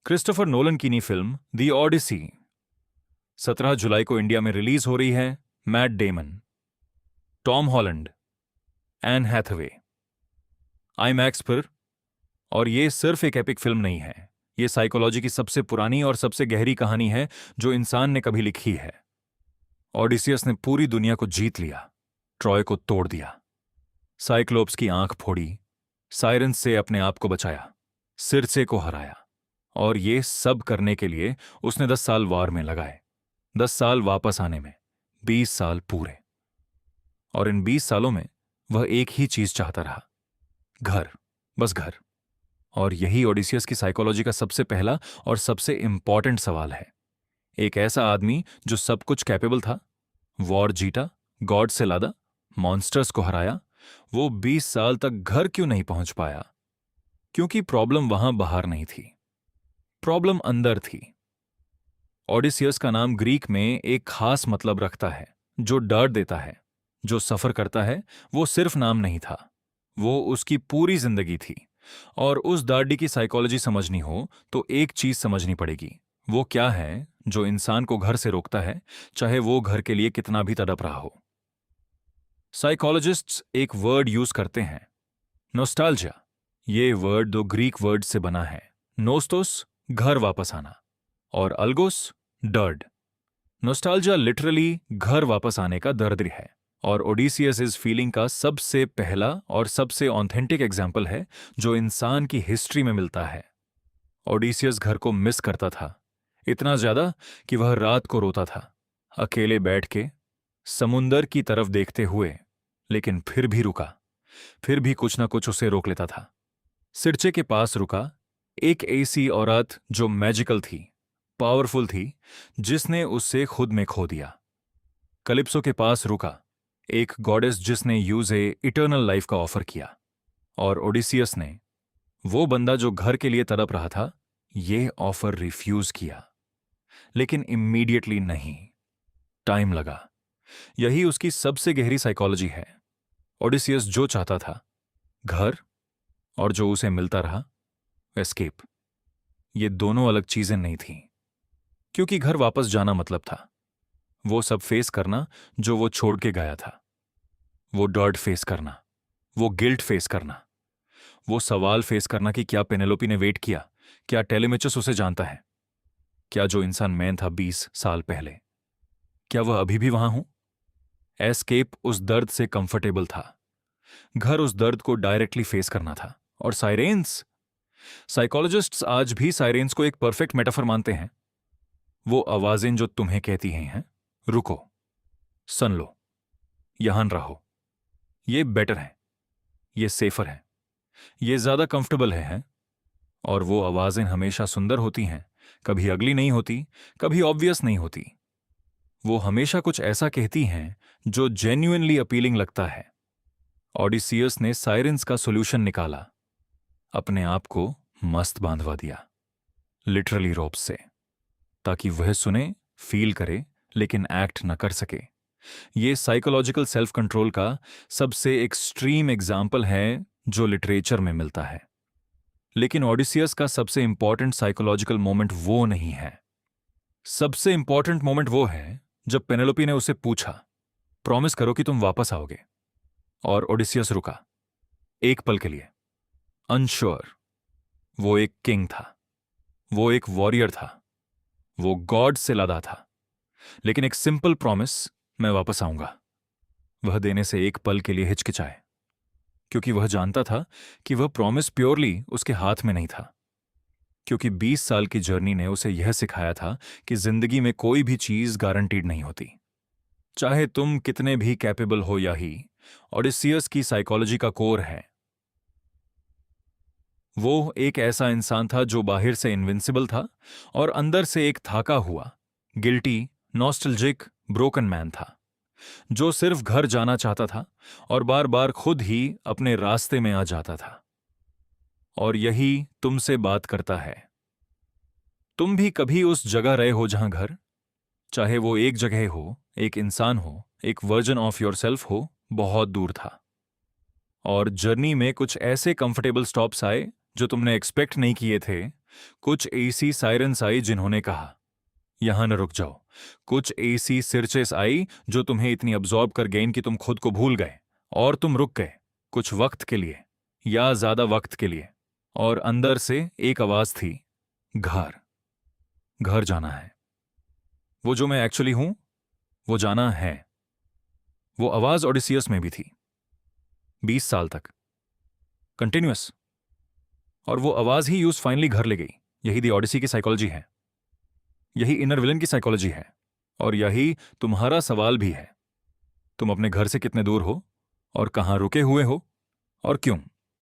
Christopher Nolan की नई film दी Odyssey 17 जुलाई को इंडिया में रिलीज हो रही है। Matt Damon, Tom Holland, Anne Hathaway IMAX पर। और ये सिर्फ एक एपिक फिल्म नहीं है, ये साइकोलॉजी की सबसे पुरानी और सबसे गहरी कहानी है जो इंसान ने कभी लिखी है। ऑडिसियस ने पूरी दुनिया को जीत लिया, ट्रॉय को तोड़ दिया, साइक्लोप्स की आंख फोड़ी, साइरेंस से अपने आप को बचाया, सिरसे को हराया। और ये सब करने के लिए उसने 10 साल वार में लगाए, 10 साल वापस आने में, 20 साल पूरे। और इन 20 सालों में वह एक ही चीज चाहता रहा, घर, बस घर। और यही ओडिसियस की साइकोलॉजी का सबसे पहला और सबसे इंपॉर्टेंट सवाल है। एक ऐसा आदमी जो सब कुछ कैपेबल था, वॉर जीता, गॉड से लादा, मॉन्स्टर्स को हराया, वो 20 साल तक घर क्यों नहीं पहुंच पाया? क्योंकि प्रॉब्लम वहां बाहर नहीं थी, प्रॉब्लम अंदर थी। ओडिसियस का नाम ग्रीक में एक खास मतलब रखता है, जो डर देता है, जो सफर करता है। वो सिर्फ नाम नहीं था, वो उसकी पूरी जिंदगी थी। और उस दार्डी की साइकोलॉजी समझनी हो तो एक चीज समझनी पड़ेगी। वो क्या है जो इंसान को घर से रोकता है, चाहे वो घर के लिए कितना भी तड़प रहा हो? साइकोलॉजिस्ट्स एक वर्ड यूज करते हैं, नोस्टाल्जिया। ये वर्ड दो ग्रीक वर्ड से बना है, नोस्टोस घर वापस आना और अल्गोस डर्ड। नोस्टाल्जिया लिटरली घर वापस आने का दर्द है। और ओडिसियस इस फीलिंग का सबसे पहला और सबसे ऑथेंटिक एग्जाम्पल है जो इंसान की हिस्ट्री में मिलता है। ओडिसियस घर को मिस करता था, इतना ज्यादा कि वह रात को रोता था, अकेले बैठ के समुंदर की तरफ देखते हुए। लेकिन फिर भी रुका, फिर भी कुछ ना कुछ उसे रोक लेता था। सिरचे के पास रुका, एक ऐसी औरत जो मैजिकल थी, पावरफुल थी, जिसने उससे खुद में खो दिया। कलिप्सो के पास रुका, एक गॉडेस जिसने यूजे इटर्नल लाइफ का ऑफर किया। और ओडिसियस ने, वो बंदा जो घर के लिए तड़प रहा था, ये ऑफर रिफ्यूज किया। लेकिन इमीडिएटली नहीं, टाइम लगा। यही उसकी सबसे गहरी साइकोलॉजी है। ओडिसियस जो चाहता था, घर, और जो उसे मिलता रहा, एस्केप। ये दोनों अलग चीजें नहीं थीं। क्योंकि घर वापस जाना मतलब था वो सब फेस करना जो वो छोड़ के गया था। वो डर्ट फेस करना, वो गिल्ट फेस करना, वो सवाल फेस करना कि क्या पेनेलोपी ने वेट किया, क्या टेलेमिचस उसे जानता है, क्या जो इंसान मैं था 20 साल पहले, क्या वह अभी भी वहां हूं? एस्केप उस दर्द से कंफर्टेबल था, घर उस दर्द को डायरेक्टली फेस करना था। और साइरेंस, साइकोलॉजिस्ट्स आज भी साइरेंस को एक परफेक्ट मेटाफर मानते हैं। वो आवाजें जो तुम्हें कहती हैं, रुको, सुन लो, यहां रहो, ये बेटर है, ये सेफर है, ये ज्यादा कंफर्टेबल है। और वो आवाजें हमेशा सुंदर होती हैं, कभी अगली नहीं होती, कभी ऑब्वियस नहीं होती। वो हमेशा कुछ ऐसा कहती हैं जो जेन्युइनली अपीलिंग लगता है। ओडिसियस ने साइरेंस का सॉल्यूशन निकाला, अपने आप को मस्त बांधवा दिया, लिटरली रोप से, ताकि वह सुने, फील करे, लेकिन एक्ट न कर सके। ये साइकोलॉजिकल सेल्फ कंट्रोल का सबसे एक्सट्रीम एग्जाम्पल है जो लिटरेचर में मिलता है। लेकिन ओडिसियस का सबसे इंपॉर्टेंट साइकोलॉजिकल मोमेंट वो नहीं है। सबसे इंपॉर्टेंट मोमेंट वो है जब पेनेलोपी ने उसे पूछा, प्रॉमिस करो कि तुम वापस आओगे। और ओडिसियस रुका, एक पल के लिए, अनश्योर। वो एक किंग था, वो एक वॉरियर था, वो गॉड से लदा था। लेकिन एक सिंपल प्रॉमिस, मैं वापस आऊंगा, वह देने से एक पल के लिए हिचकिचाए। क्योंकि वह जानता था कि वह प्रॉमिस प्योरली उसके हाथ में नहीं था। क्योंकि 20 साल की जर्नी ने उसे यह सिखाया था कि जिंदगी में कोई भी चीज गारंटीड नहीं होती, चाहे तुम कितने भी कैपेबल हो। यही ओडिसियस की साइकोलॉजी का कोर है। वो एक ऐसा इंसान था जो बाहर से इनविंसिबल था और अंदर से एक थाका हुआ, गिल्टी, नॉस्टैल्जिक, ब्रोकन मैन था, जो सिर्फ घर जाना चाहता था और बार बार खुद ही अपने रास्ते में आ जाता था। और यही तुमसे बात करता है। तुम भी कभी उस जगह रहे हो जहां घर, चाहे वो एक जगह हो, एक इंसान हो, एक वर्जन ऑफ योरसेल्फ हो, बहुत दूर था। और जर्नी में कुछ ऐसे कंफर्टेबल स्टॉप्स आए जो तुमने एक्सपेक्ट नहीं किए थे। कुछ एसी सायरन्स आई जिन्होंने कहा, यहां न रुक जाओ। कुछ एसी सिरचेस आई जो तुम्हें इतनी अब्जॉर्ब कर गईं कि तुम खुद को भूल गए और तुम रुक गए, कुछ वक्त के लिए या ज्यादा वक्त के लिए। और अंदर से एक आवाज थी, घर, घर जाना है। वो जो मैं एक्चुअली हूं, वो जाना है। वो आवाज ओडिसियस में भी थी, 20 साल तक कंटिन्यूअस। और वो आवाज ही यूज फाइनली घर ले गई। यही दी ओडिसी की साइकोलॉजी है, यही इनर विलन की साइकोलॉजी है, और यही तुम्हारा सवाल भी है। तुम अपने घर से कितने दूर हो और कहां रुके हुए हो और क्यों?